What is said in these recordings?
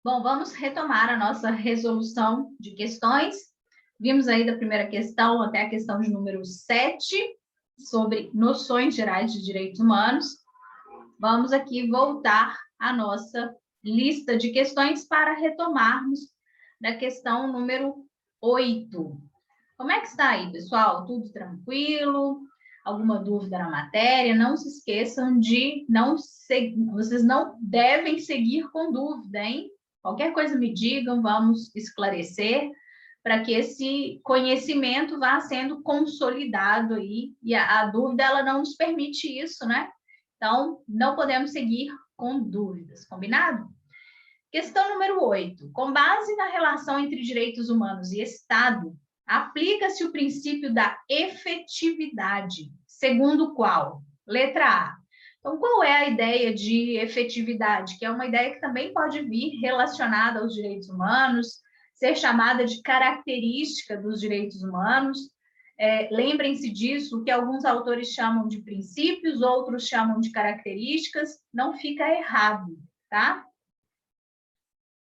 Bom, vamos retomar a nossa resolução de questões. Vimos aí da primeira questão até a questão de número 7, sobre noções gerais de direitos humanos. Vamos aqui voltar à nossa lista de questões para retomarmos da questão número 8. Como é que está aí, pessoal? Tudo tranquilo? Alguma dúvida na matéria? Não se esqueçam de vocês não devem seguir com dúvida, hein? Qualquer coisa me digam, vamos esclarecer para que esse conhecimento vá sendo consolidado aí, e a dúvida ela não nos permite isso, né? Então, não podemos seguir com dúvidas, combinado? Questão número 8. Com base na relação entre direitos humanos e Estado, aplica-se o princípio da efetividade, segundo o qual? Letra A. Então, qual é a ideia de efetividade? Que é uma ideia que também pode vir relacionada aos direitos humanos, ser chamada de característica dos direitos humanos. Lembrem-se disso, que alguns autores chamam de princípios, outros chamam de características, não fica errado, tá?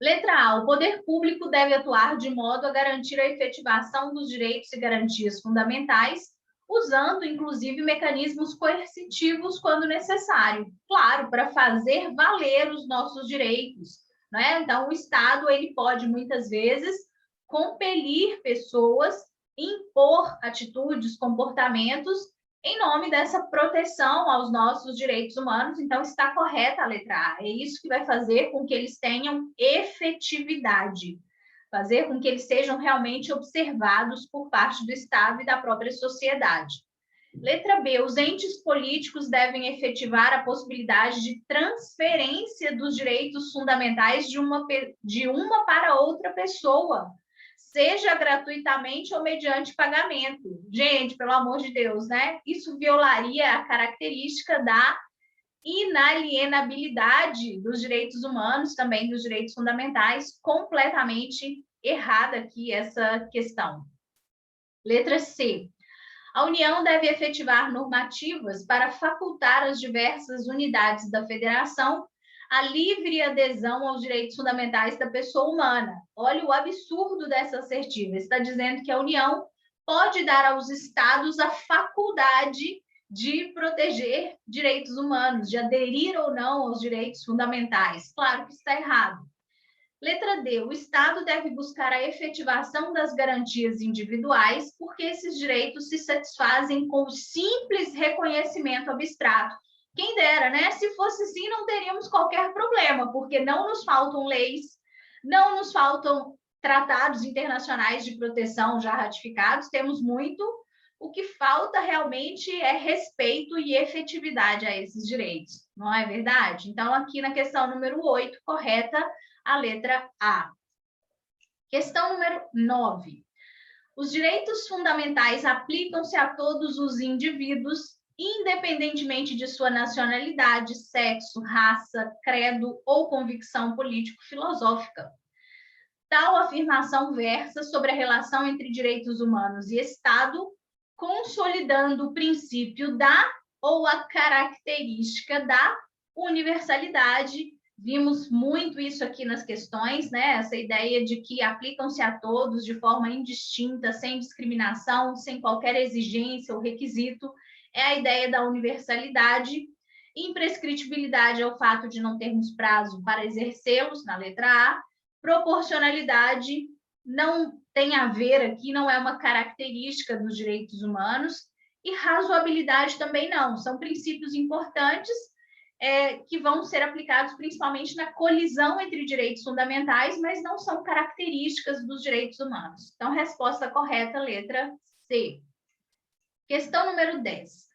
Letra A. O poder público deve atuar de modo a garantir a efetivação dos direitos e garantias fundamentais, usando, inclusive, mecanismos coercitivos quando necessário. Claro, para fazer valer os nossos direitos, né? Então, o Estado ele pode, muitas vezes, compelir pessoas, impor atitudes, comportamentos em nome dessa proteção aos nossos direitos humanos. Então, está correta a letra A. É isso que vai fazer com que eles tenham efetividade, fazer com que eles sejam realmente observados por parte do Estado e da própria sociedade. Letra B. Os entes políticos devem efetivar a possibilidade de transferência dos direitos fundamentais de uma para outra pessoa, seja gratuitamente ou mediante pagamento. Gente, pelo amor de Deus, né? Isso violaria a característica da inalienabilidade dos direitos humanos, também dos direitos fundamentais, completamente errada aqui essa questão. Letra C. A União deve efetivar normativas para facultar as diversas unidades da federação a livre adesão aos direitos fundamentais da pessoa humana. Olha o absurdo dessa assertiva. Está dizendo que a União pode dar aos estados a faculdade de proteger direitos humanos, de aderir ou não aos direitos fundamentais. Claro que está errado. Letra D. O Estado deve buscar a efetivação das garantias individuais, porque esses direitos se satisfazem com o simples reconhecimento abstrato. Quem dera, né? Se fosse assim, não teríamos qualquer problema, porque não nos faltam leis, não nos faltam tratados internacionais de proteção já ratificados, temos muito. O que falta realmente é respeito e efetividade a esses direitos, não é verdade? Então, aqui na questão número 8, correta a letra A. Questão número 9. Os direitos fundamentais aplicam-se a todos os indivíduos, independentemente de sua nacionalidade, sexo, raça, credo ou convicção político-filosófica. Tal afirmação versa sobre a relação entre direitos humanos e Estado, consolidando o princípio da ou a característica da universalidade. Vimos muito isso aqui nas questões, né? Essa ideia de que aplicam-se a todos de forma indistinta, sem discriminação, sem qualquer exigência ou requisito, é a ideia da universalidade. Imprescritibilidade é o fato de não termos prazo para exercê-los, na letra A. Proporcionalidade não tem a ver aqui, não é uma característica dos direitos humanos, e razoabilidade também não. São princípios importantes que vão ser aplicados principalmente na colisão entre direitos fundamentais, mas não são características dos direitos humanos. Então, resposta correta, letra C. Questão número 10.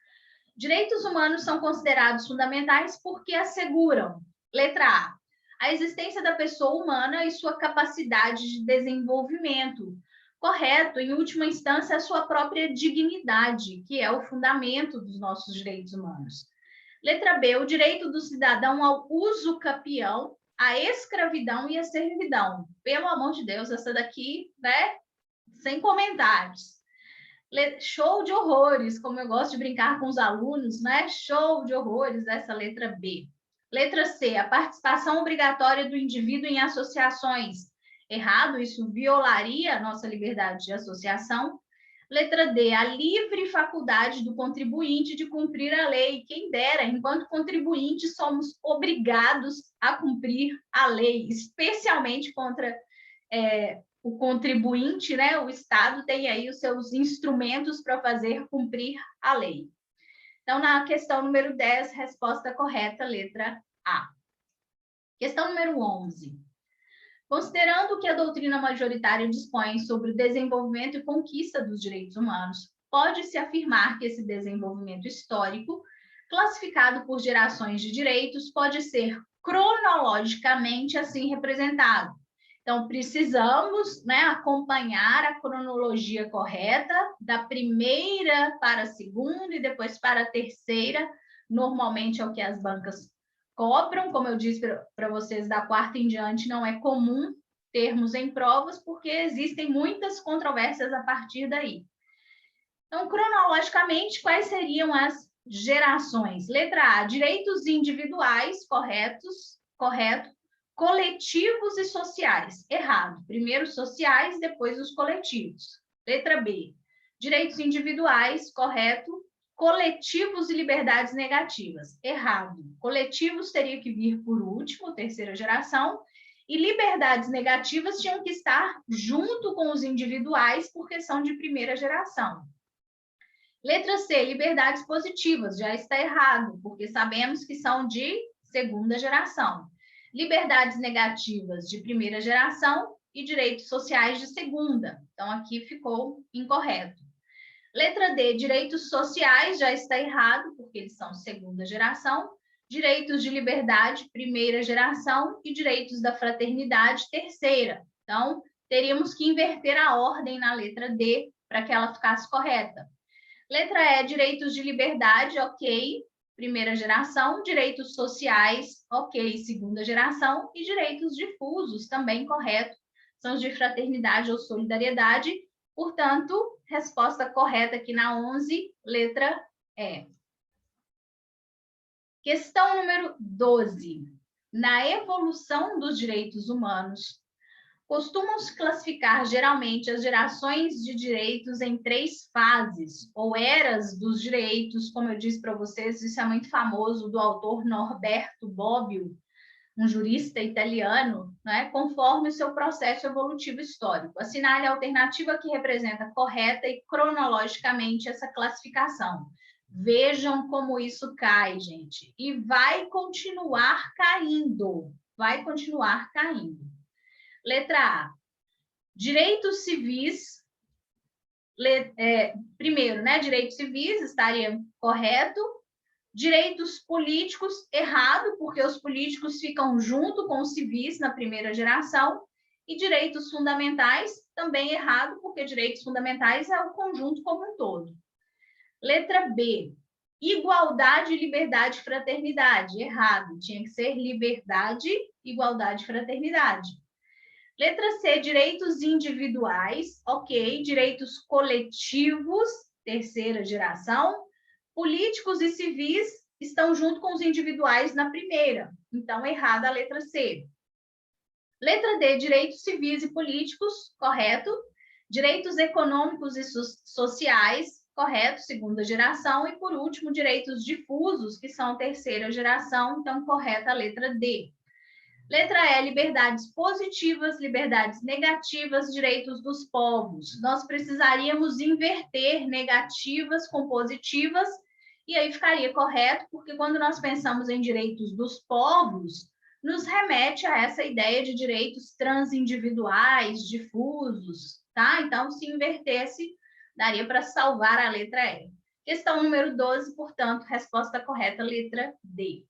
Direitos humanos são considerados fundamentais porque asseguram, letra A existência da pessoa humana e sua capacidade de desenvolvimento. Correto, em última instância, a sua própria dignidade, que é o fundamento dos nossos direitos humanos. Letra B, o direito do cidadão ao uso capião, à escravidão e à servidão. Pelo amor de Deus, essa daqui, né? Sem comentários. Show de horrores, como eu gosto de brincar com os alunos, né? Show de horrores essa letra B. Letra C, a participação obrigatória do indivíduo em associações. Errado, isso violaria a nossa liberdade de associação. Letra D, a livre faculdade do contribuinte de cumprir a lei. Quem dera, enquanto contribuintes, somos obrigados a cumprir a lei, especialmente contra o contribuinte, né? O Estado tem aí os seus instrumentos para fazer cumprir a lei. Então, na questão número 10, resposta correta, letra A. Questão número 11. Considerando que a doutrina majoritária dispõe sobre o desenvolvimento e conquista dos direitos humanos, pode-se afirmar que esse desenvolvimento histórico, classificado por gerações de direitos, pode ser cronologicamente assim representado. Então, precisamos, né, acompanhar a cronologia correta, da primeira para a segunda e depois para a terceira. Normalmente é o que as bancas cobram, como eu disse para vocês, da quarta em diante não é comum termos em provas, porque existem muitas controvérsias a partir daí. Então, cronologicamente, quais seriam as gerações? Letra A, direitos individuais, correto. Coletivos e sociais, errado. Primeiro sociais, depois os coletivos. Letra B, direitos individuais, correto. Coletivos e liberdades negativas, errado. Coletivos teria que vir por último, terceira geração, e liberdades negativas tinham que estar junto com os individuais, porque são de primeira geração. Letra C, liberdades positivas, já está errado, porque sabemos que são de segunda geração. Liberdades negativas de primeira geração e direitos sociais de segunda. Então, aqui ficou incorreto. Letra D, direitos sociais, já está errado, porque eles são segunda geração. Direitos de liberdade, primeira geração, e direitos da fraternidade, terceira. Então, teríamos que inverter a ordem na letra D para que ela ficasse correta. Letra E, direitos de liberdade, ok, primeira geração. Direitos sociais, ok, segunda geração. E direitos difusos, também correto, são os de fraternidade ou solidariedade. Portanto, resposta correta aqui na 11, letra E. Questão número 12. Na evolução dos direitos humanos, costumam-se classificar geralmente as gerações de direitos em 3 fases, ou eras dos direitos, como eu disse para vocês, isso é muito famoso, do autor Norberto Bobbio, um jurista italiano, né, conforme o seu processo evolutivo histórico. Assinale a alternativa que representa correta e cronologicamente essa classificação. Vejam como isso cai, gente. E vai continuar caindo. Vai continuar caindo. Letra A. Direitos civis. Primeiro, né? Direitos civis estaria correto. Direitos políticos, errado, porque os políticos ficam junto com os civis na primeira geração. E direitos fundamentais, também errado, porque direitos fundamentais é o conjunto como um todo. Letra B. Igualdade, liberdade e fraternidade. Errado. Tinha que ser liberdade, igualdade e fraternidade. Letra C. Direitos individuais. Ok. Direitos coletivos. Terceira geração. Políticos e civis estão junto com os individuais na primeira. Então, errada a letra C. Letra D, direitos civis e políticos, correto. Direitos econômicos e sociais, correto, segunda geração. E, por último, direitos difusos, que são terceira geração. Então, correta a letra D. Letra E, liberdades positivas, liberdades negativas, direitos dos povos. Nós precisaríamos inverter negativas com positivas, e aí ficaria correto, porque quando nós pensamos em direitos dos povos, nos remete a essa ideia de direitos transindividuais, difusos, tá? Então, se invertesse, daria para salvar a letra E. Questão número 12, portanto, resposta correta, letra D.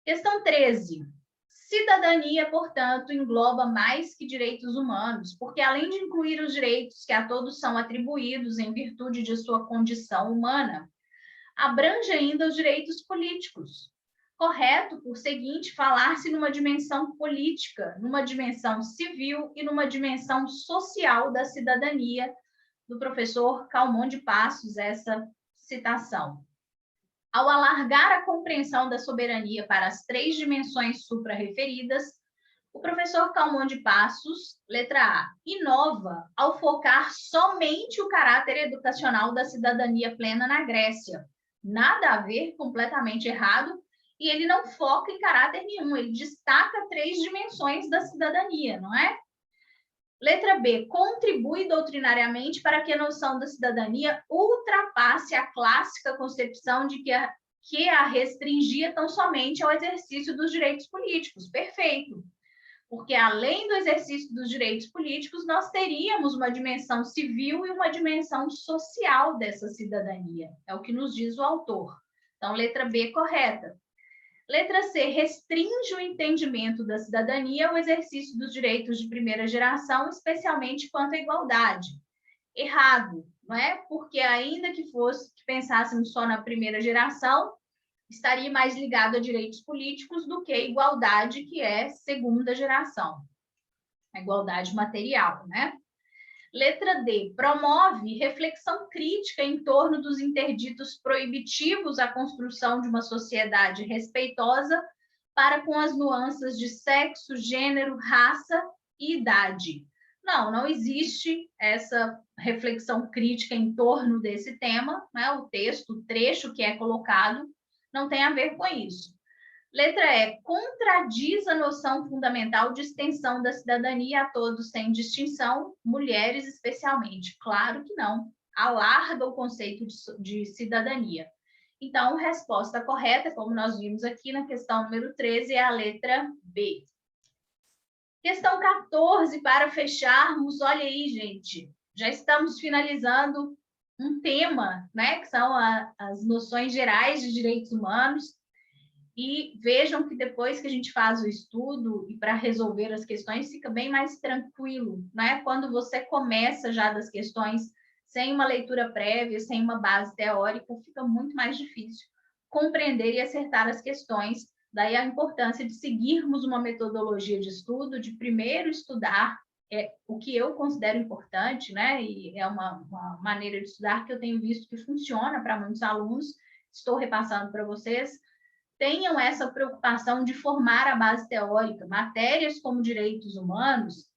Questão 13. Cidadania, portanto, engloba mais que direitos humanos, porque além de incluir os direitos que a todos são atribuídos em virtude de sua condição humana, abrange ainda os direitos políticos. Correto, por seguinte, falar-se numa dimensão política, numa dimensão civil e numa dimensão social da cidadania, do professor Calmon de Passos, essa citação. Ao alargar a compreensão da soberania para as 3 dimensões suprarreferidas, o professor Calmon de Passos, letra A, inova ao focar somente o caráter educacional da cidadania plena na Grécia. Nada a ver, completamente errado, e ele não foca em caráter nenhum, ele destaca 3 dimensões da cidadania, não é? Letra B, contribui doutrinariamente para que a noção da cidadania ultrapasse a clássica concepção de que a restringia tão somente ao exercício dos direitos políticos. Perfeito. Porque, além do exercício dos direitos políticos, nós teríamos uma dimensão civil e uma dimensão social dessa cidadania. É o que nos diz o autor. Então, letra B correta. Letra C, restringe o entendimento da cidadania ao exercício dos direitos de primeira geração, especialmente quanto à igualdade. Errado, não é? Porque ainda que pensássemos só na primeira geração, estaria mais ligado a direitos políticos do que a igualdade, que é segunda geração. A igualdade material, né? Letra D, promove reflexão crítica em torno dos interditos proibitivos à construção de uma sociedade respeitosa para com as nuances de sexo, gênero, raça e idade. Não existe essa reflexão crítica em torno desse tema, né? O texto, o trecho que é colocado, não tem a ver com isso. Letra E, contradiz a noção fundamental de extensão da cidadania a todos sem distinção, mulheres especialmente. Claro que não. Alarga o conceito de cidadania. Então, resposta correta, como nós vimos aqui na questão número 13, é a letra B. Questão 14, para fecharmos, olha aí, gente, já estamos finalizando um tema, né, que são as noções gerais de direitos humanos. E vejam que depois que a gente faz o estudo e para resolver as questões, fica bem mais tranquilo, né? Quando você começa já das questões sem uma leitura prévia, sem uma base teórica, fica muito mais difícil compreender e acertar as questões. Daí a importância de seguirmos uma metodologia de estudo, de primeiro estudar o que eu considero importante, né? E é uma maneira de estudar que eu tenho visto que funciona para muitos alunos. Estou repassando para vocês. Tenham essa preocupação de formar a base teórica. Matérias como direitos humanos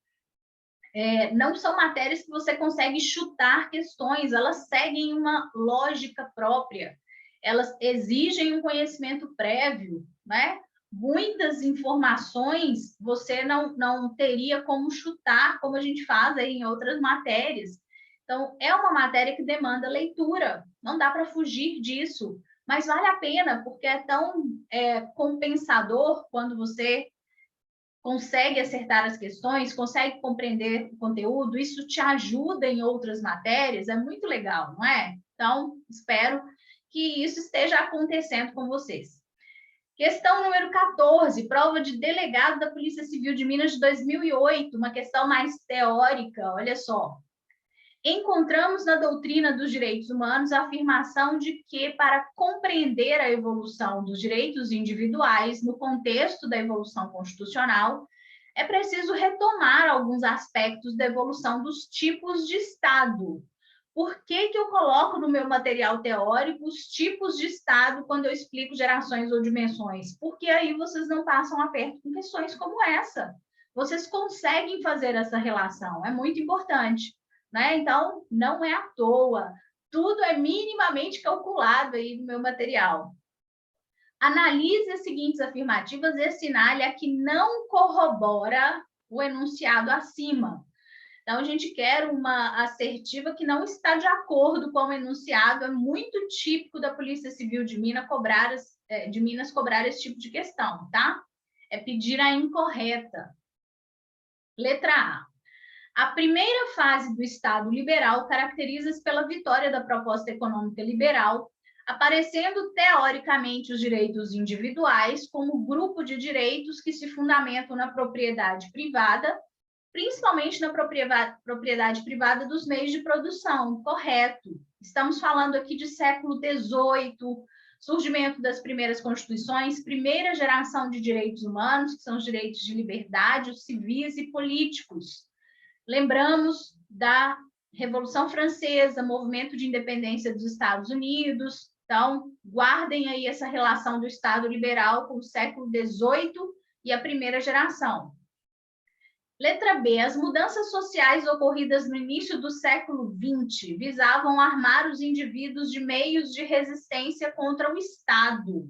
não são matérias que você consegue chutar questões, elas seguem uma lógica própria, elas exigem um conhecimento prévio, né? Muitas informações você não teria como chutar, como a gente faz aí em outras matérias. Então, é uma matéria que demanda leitura, não dá para fugir disso. Mas vale a pena, porque é tão compensador quando você consegue acertar as questões, consegue compreender o conteúdo, isso te ajuda em outras matérias, é muito legal, não é? Então, espero que isso esteja acontecendo com vocês. Questão número 14, prova de delegado da Polícia Civil de Minas de 2008, uma questão mais teórica, olha só. Encontramos na doutrina dos direitos humanos a afirmação de que, para compreender a evolução dos direitos individuais no contexto da evolução constitucional, é preciso retomar alguns aspectos da evolução dos tipos de Estado. Por que eu coloco no meu material teórico os tipos de Estado quando eu explico gerações ou dimensões? Porque aí vocês não passam aperto com questões como essa. Vocês conseguem fazer essa relação, é muito importante. Né? Então, não é à toa. Tudo é minimamente calculado aí no meu material. Analise as seguintes afirmativas e assinale a que não corrobora o enunciado acima. Então, a gente quer uma assertiva que não está de acordo com o enunciado. É muito típico da Polícia Civil de Minas cobrar esse tipo de questão, tá? É pedir a incorreta. Letra A. A primeira fase do Estado liberal caracteriza-se pela vitória da proposta econômica liberal, aparecendo teoricamente os direitos individuais como grupo de direitos que se fundamentam na propriedade privada, principalmente na propriedade privada dos meios de produção. Correto. Estamos falando aqui de século XVIII, surgimento das primeiras constituições, primeira geração de direitos humanos, que são os direitos de liberdade, os civis e políticos. Lembramos da Revolução Francesa, movimento de independência dos Estados Unidos, Então, guardem aí essa relação do Estado liberal com o século XVIII e a primeira geração. Letra B. As mudanças sociais ocorridas no início do século XX visavam armar os indivíduos de meios de resistência contra o Estado.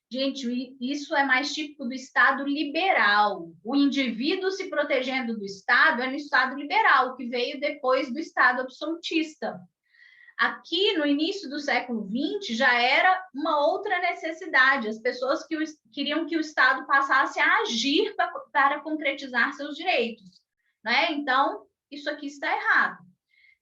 Gente, isso é mais típico do Estado liberal. O indivíduo se protegendo do Estado é no Estado liberal, que veio depois do Estado absolutista. Aqui, no início do século XX, já era uma outra necessidade. As pessoas queriam que o Estado passasse a agir para concretizar seus direitos. Né? Então, isso aqui está errado.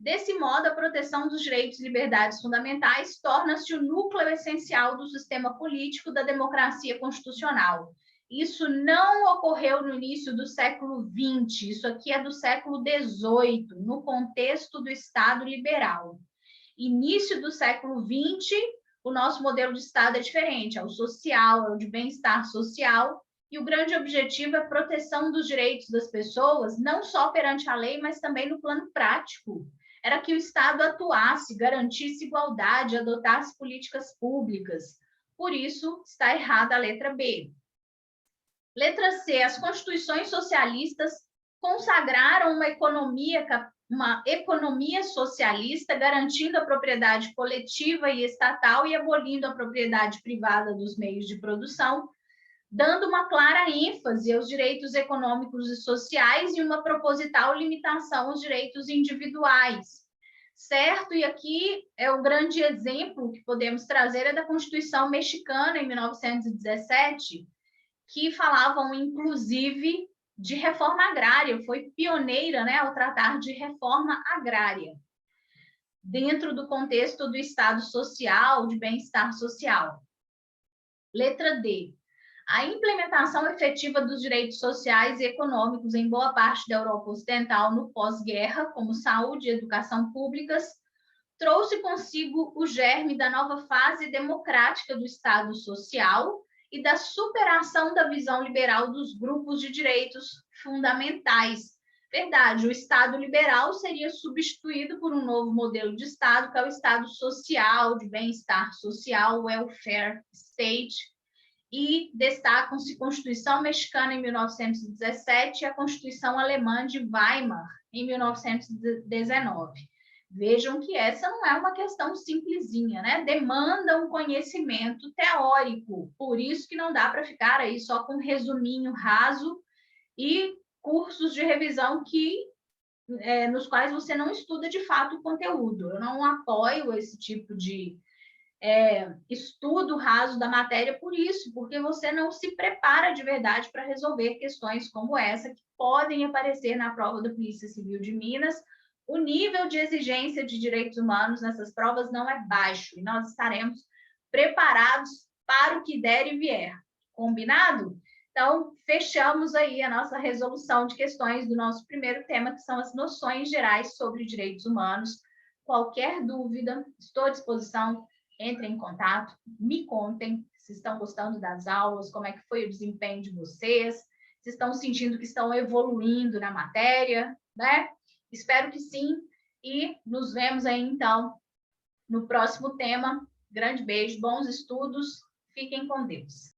Desse modo, a proteção dos direitos e liberdades fundamentais torna-se o núcleo essencial do sistema político da democracia constitucional. Isso não ocorreu no início do século XX, isso aqui é do século XVIII, no contexto do Estado liberal. Início do século XX, o nosso modelo de Estado é diferente, é o social, é o de bem-estar social, e o grande objetivo é a proteção dos direitos das pessoas, não só perante a lei, mas também no plano prático. Era que o Estado atuasse, garantisse igualdade, adotasse políticas públicas. Por isso, está errada a letra B. Letra C. As constituições socialistas consagraram uma economia socialista, garantindo a propriedade coletiva e estatal e abolindo a propriedade privada dos meios de produção, dando uma clara ênfase aos direitos econômicos e sociais e uma proposital limitação aos direitos individuais. Certo? E aqui é o grande exemplo que podemos trazer é da Constituição Mexicana, em 1917, que falavam, inclusive, de reforma agrária, foi pioneira, né, ao tratar de reforma agrária, dentro do contexto do Estado social, de bem-estar social. Letra D. A implementação efetiva dos direitos sociais e econômicos em boa parte da Europa Ocidental no pós-guerra, como saúde e educação públicas, trouxe consigo o germe da nova fase democrática do Estado social e da superação da visão liberal dos grupos de direitos fundamentais. Verdade, o Estado liberal seria substituído por um novo modelo de Estado, que é o Estado social, de bem-estar social, welfare state, e destacam-se a Constituição Mexicana em 1917 e a Constituição Alemã de Weimar em 1919. Vejam que essa não é uma questão simplesinha, né? Demanda um conhecimento teórico, por isso que não dá para ficar aí só com um resuminho raso e cursos de revisão nos quais você não estuda de fato o conteúdo. Eu não apoio esse tipo de estudo raso da matéria por isso, porque você não se prepara de verdade para resolver questões como essa, que podem aparecer na prova da Polícia Civil de Minas. O nível de exigência de direitos humanos nessas provas não é baixo, e nós estaremos preparados para o que der e vier. Combinado? Então, fechamos aí a nossa resolução de questões do nosso primeiro tema, que são as noções gerais sobre direitos humanos. Qualquer dúvida, estou à disposição. Entrem em contato, me contem se estão gostando das aulas, como é que foi o desempenho de vocês, se estão sentindo que estão evoluindo na matéria, né? Espero que sim, e nos vemos aí, então, no próximo tema. Grande beijo, bons estudos, fiquem com Deus.